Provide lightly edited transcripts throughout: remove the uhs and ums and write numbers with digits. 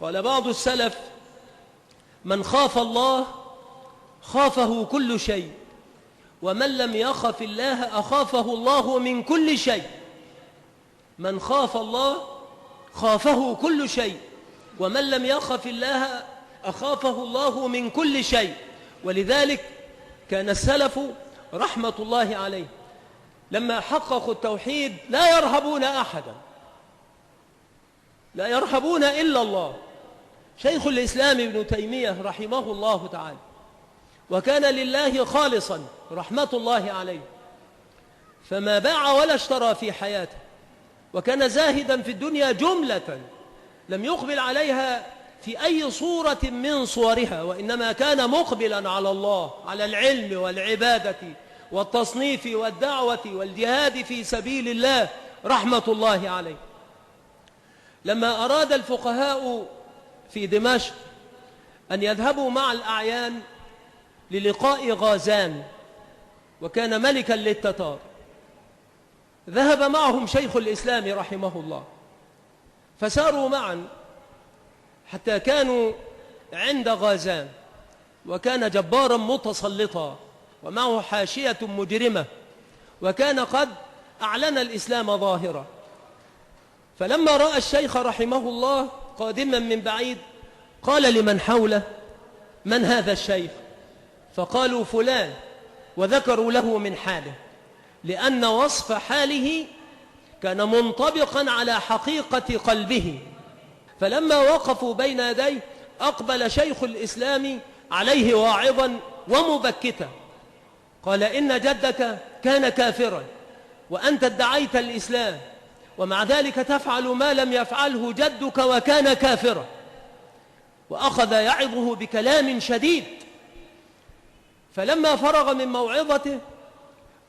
قال بعض السلف: من خاف الله خافه كل شيء، ومن لم يخف الله أخافه الله من كل شيء. من خاف الله خافه كل شيء، ومن لم يخف الله أخافه الله من كل شيء. ولذلك كان السلف رحمة الله عليه لما حققوا التوحيد لا يرهبون أحدا، لا يرهبون إلا الله. شيخ الإسلام ابن تيمية رحمه الله تعالى وكان لله خالصا رحمة الله عليه، فما باع ولا اشترى في حياته، وكان زاهدا في الدنيا جملة لم يقبل عليها في أي صورة من صورها، وإنما كان مقبلا على الله، على العلم والعبادة والتصنيف والدعوة والجهاد في سبيل الله رحمة الله عليه. لما أراد الفقهاء في دمشق أن يذهبوا مع الأعيان للقاء غازان، وكان ملكا للتتار، ذهب معهم شيخ الإسلام رحمه الله، فساروا معا حتى كانوا عند غازان، وكان جبارا متسلطا ومعه حاشية مجرمة، وكان قد أعلن الإسلام ظاهرا. فلما رأى الشيخ رحمه الله قادما من بعيد قال لمن حوله: من هذا الشيخ؟ فقالوا: فلان، وذكروا له من حاله، لأن وصف حاله كان منطبقا على حقيقة قلبه. فلما وقفوا بين يديه أقبل شيخ الإسلام عليه واعظا ومبكتا، قال: إن جدك كان كافرا، وأنت ادعيت الإسلام، ومع ذلك تفعل ما لم يفعله جدك وكان كافرا. وأخذ يعظه بكلام شديد. فلما فرغ من موعظته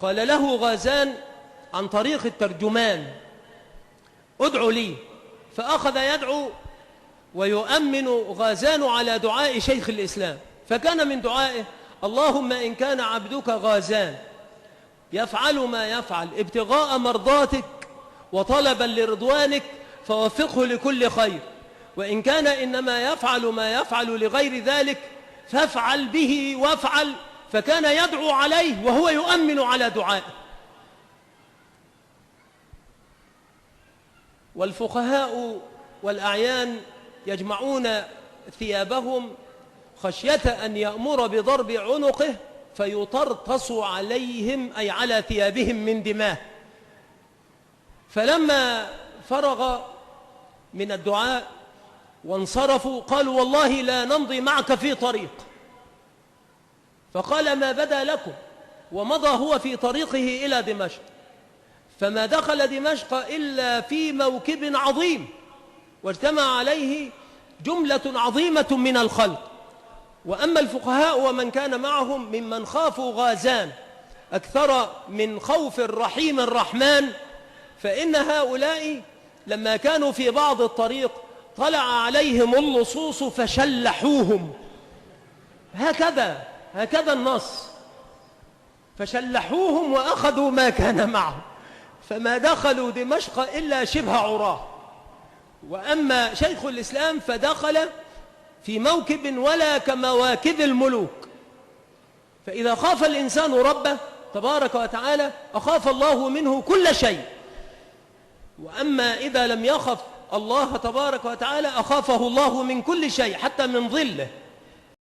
قال له غازان عن طريق الترجمان: ادعو لي. فأخذ يدعو ويؤمن غازان على دعاء شيخ الإسلام، فكان من دعائه: اللهم إن كان عبدك غازان يفعل ما يفعل ابتغاء مرضاتك وطلبا لرضوانك فوفقه لكل خير، وإن كان إنما يفعل ما يفعل لغير ذلك فافعل به وافعل. فكان يدعو عليه وهو يؤمن على دعائه. والفقهاء والأعيان يجمعون ثيابهم خشية أن يأمر بضرب عنقه فيطرطس عليهم، أي على ثيابهم، من دماه. فلما فرغ من الدعاء وانصرفوا قالوا: والله لا نمضي معك في طريق. فقال: ما بدا لكم؟ ومضى هو في طريقه إلى دمشق، فما دخل دمشق إلا في موكب عظيم واجتمع عليه جملة عظيمة من الخلق. وأما الفقهاء ومن كان معهم ممن خافوا غازان أكثر من خوف الرحيم الرحمن، فإن هؤلاء لما كانوا في بعض الطريق طلع عليهم اللصوص فشلحوهم، هكذا النص، فشلحوهم وأخذوا ما كان معهم، فما دخلوا دمشق إلا شبه عراه. وأما شيخ الإسلام فدخل في موكب ولا كمواكب الملوك. فإذا خاف الإنسان ربه تبارك وتعالى أخاف الله منه كل شيء، وأما إذا لم يخف الله تبارك وتعالى أخافه الله من كل شيء، حتى من ظله.